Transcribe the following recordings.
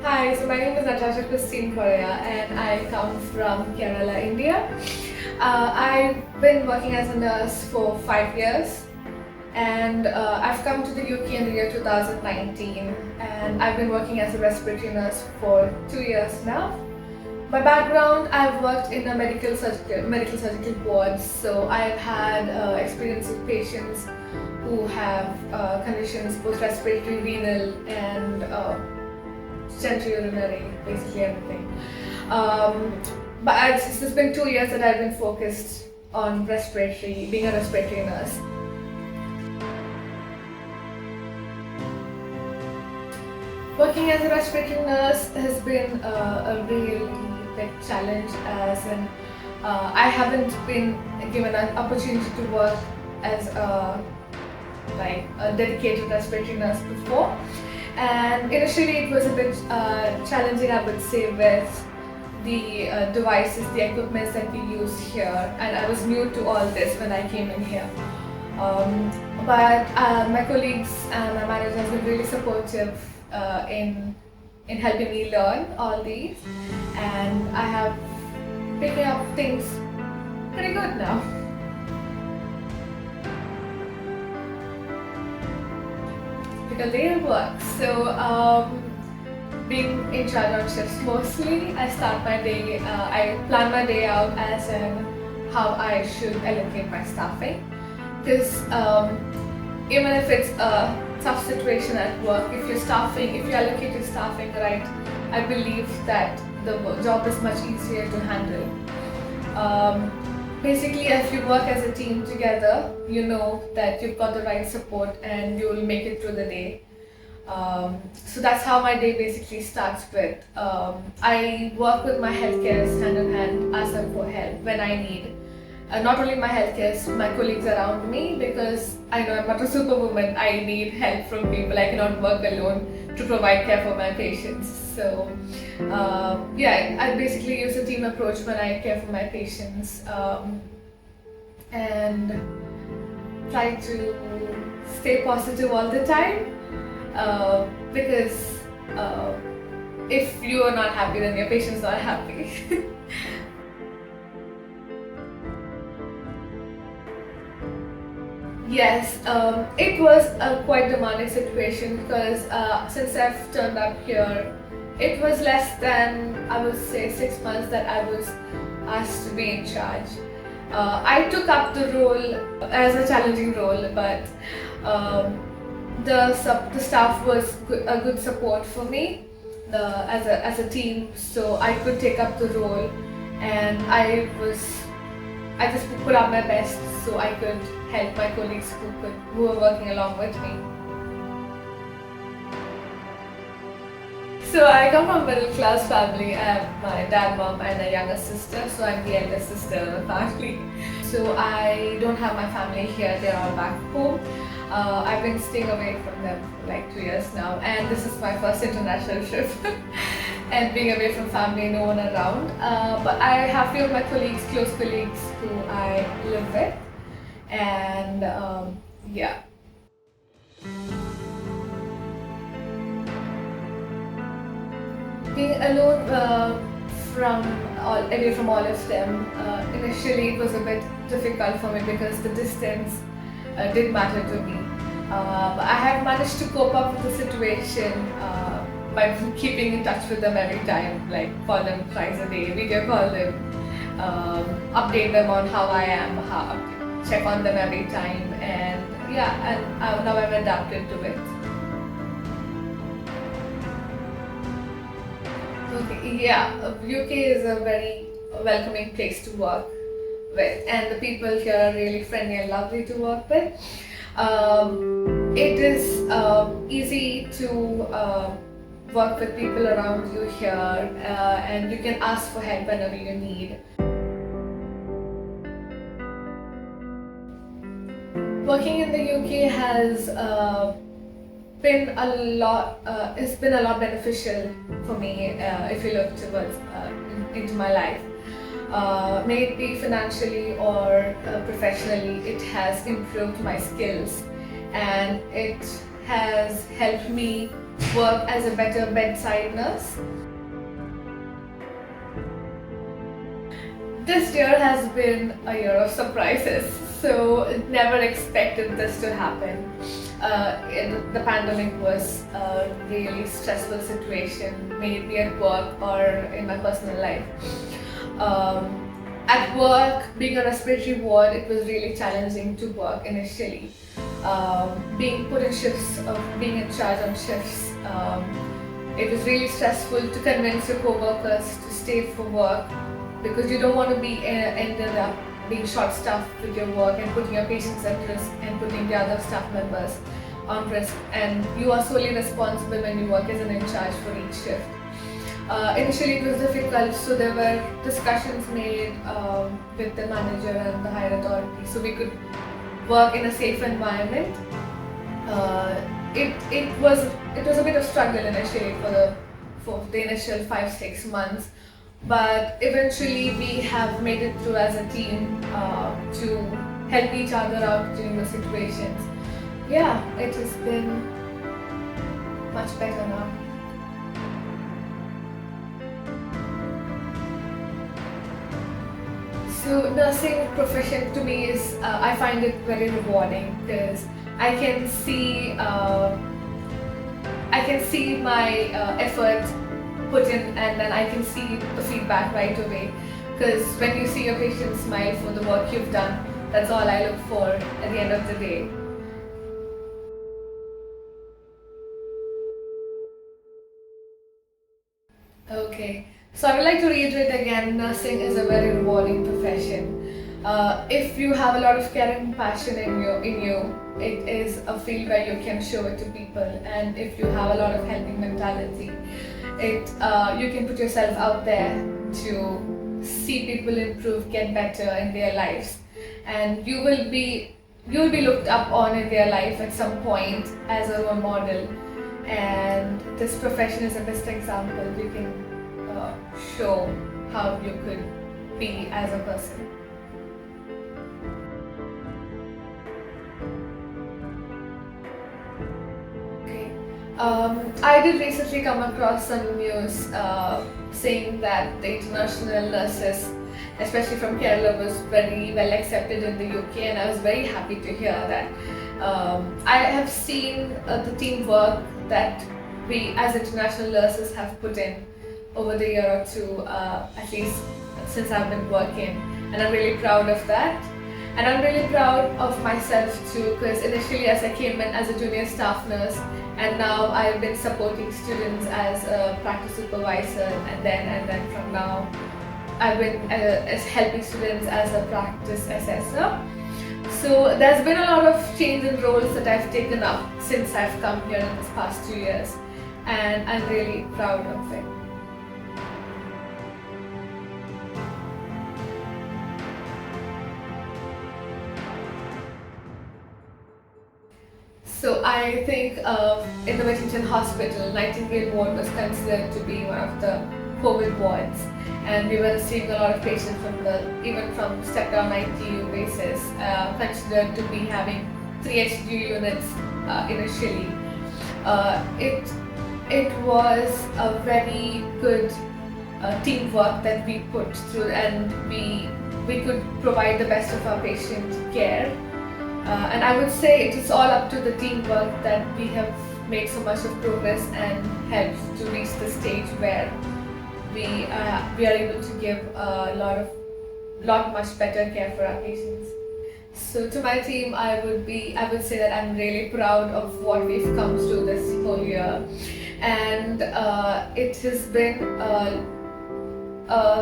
Hi, so my name is Natasha and I come from Kerala, India. I've been working as a nurse for 5 years, and I've come to the UK in the year 2019, and I've been working as a respiratory nurse for 2 years now. My background, I've worked in a medical surgical ward, so I've had experience with patients who have conditions both respiratory, renal, and genitourinary, basically everything. But it's been 2 years that I've been focused on respiratory, being a respiratory nurse. Working as a respiratory nurse has been a really big challenge, as in I haven't been given an opportunity to work as a dedicated respiratory nurse before. And initially it was a bit challenging, I would say, with the devices, the equipment that we use here, and I was new to all this when I came in here. But my colleagues and my manager has been really supportive in helping me learn all these, and I have picked up things pretty good now. Typical day at work. So, being in charge of shifts mostly, I start my day, I plan my day out as in how I should allocate my staffing. Because even if it's a tough situation at work, if you allocate your staffing right, I believe that the job is much easier to handle. Basically, if you work as a team together, you know that you've got the right support and you will make it through the day. So that's how my day basically starts with. I work with my healthcare hand in hand, ask them for help when I need. Not only my healthcare, my colleagues around me, because I know I'm not a superwoman. I need help from people. I cannot work alone to provide care for my patients. So I basically use a team approach when I care for my patients, and try to stay positive all the time, because if you are not happy, then your patient's not happy. Yes, it was a quite demanding situation, because since I've turned up here, it was less than, I would say, 6 months that I was asked to be in charge. I took up the role as a challenging role, but the staff was a good support for me as a team, so I could take up the role, and I just put out my best so I could help my colleagues who were working along with me. So I come from a middle class family. I have my dad, mom, and a younger sister, so I'm the eldest sister in the family. So I don't have my family here, they're all back home. I've been staying away from them for like 2 years now, and this is my first international trip. And being away from family, no one around. But I have few of my close colleagues who I live with, and yeah. Being alone away from all of them, initially it was a bit difficult for me because the distance did matter to me. But I have managed to cope up with the situation by keeping in touch with them every time, like call them twice a day, video call them, update them on how I am, check on them every time, and now I've adapted to it. Okay, UK is a very welcoming place to work with, and the people here are really friendly and lovely to work with. It is easy to work with people around you here, and you can ask for help whenever you need. Working in the UK has been a lot. It's been a lot beneficial for me if you look towards into my life. May it be financially or professionally, it has improved my skills, and it has helped me work as a better bedside nurse. This year has been a year of surprises, so never expected this to happen. The pandemic was a really stressful situation, may it be at work or in my personal life. At work, being on a respiratory ward, it was really challenging to work initially. Being put in shifts, being in charge on shifts, it was really stressful to convince your co-workers to stay for work, because you don't want to be ended up being short-staffed with your work and putting your patients at risk and putting the other staff members on risk, and you are solely responsible when you work as an in charge for each shift. Initially it was difficult, so there were discussions made with the manager and the higher authority so we could work in a safe environment. It was a bit of struggle initially for the initial 5-6 months, but eventually we have made it through as a team to help each other out during the situations. Yeah, it has been much better now. So nursing profession to me is, I find it very rewarding, because I can see my effort put in, and then I can see the feedback right away. Because when you see your patient smile for the work you've done, that's all I look for at the end of the day. Okay, so I would like to reiterate again, nursing is a very rewarding profession. If you have a lot of care and passion in you, it is a field where you can show it to people. And if you have a lot of helping mentality, you can put yourself out there to see people improve, get better in their lives, and you will be looked up on in their life at some point as a role model. And this profession is the best example. You can show how you could be as a person. Okay. I did recently come across some news saying that the international nurses, especially from Kerala, was very well accepted in the UK, and I was very happy to hear that. I have seen the teamwork that we as international nurses have put in over the year or two, at least since I've been working, and I'm really proud of that. And I'm really proud of myself too, because initially as I came in as a junior staff nurse, and now I've been supporting students as a practice supervisor, and then from now I've been helping students as a practice assessor. So there's been a lot of change in roles that I've taken up since I've come here in this past 2 years, and I'm really proud of it. So I think in the Whittington Hospital, Nightingale ward was considered to be one of the COVID wards, and we were receiving a lot of patients even from step-down ITU basis, considered to be having 3 HDU units initially. It was a very good teamwork that we put through, and we could provide the best of our patient care. And I would say it is all up to the teamwork that we have made so much of progress and helped to reach the stage where we are able to give a lot much better care for our patients. So to my team, I would say that I'm really proud of what we've come through this whole year, and it has been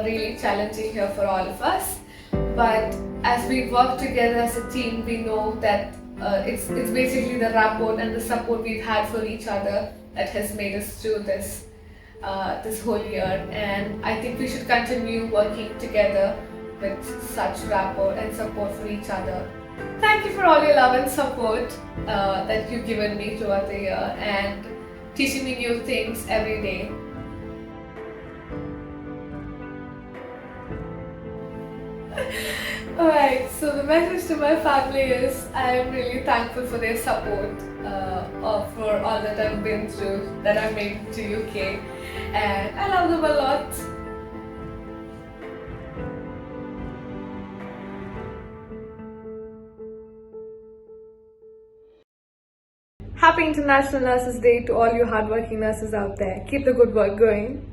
really challenging here for all of us. But as we work together as a team, we know that it's basically the rapport and the support we've had for each other that has made us through this this whole year, and I think we should continue working together with such rapport and support for each other. Thank you for all your love and support that you've given me throughout the year and teaching me new things every day. Alright, so the message to my family is I am really thankful for their support for all that I've been through, that I made it to UK, and I love them a lot. Happy International Nurses Day to all you hardworking nurses out there. Keep the good work going.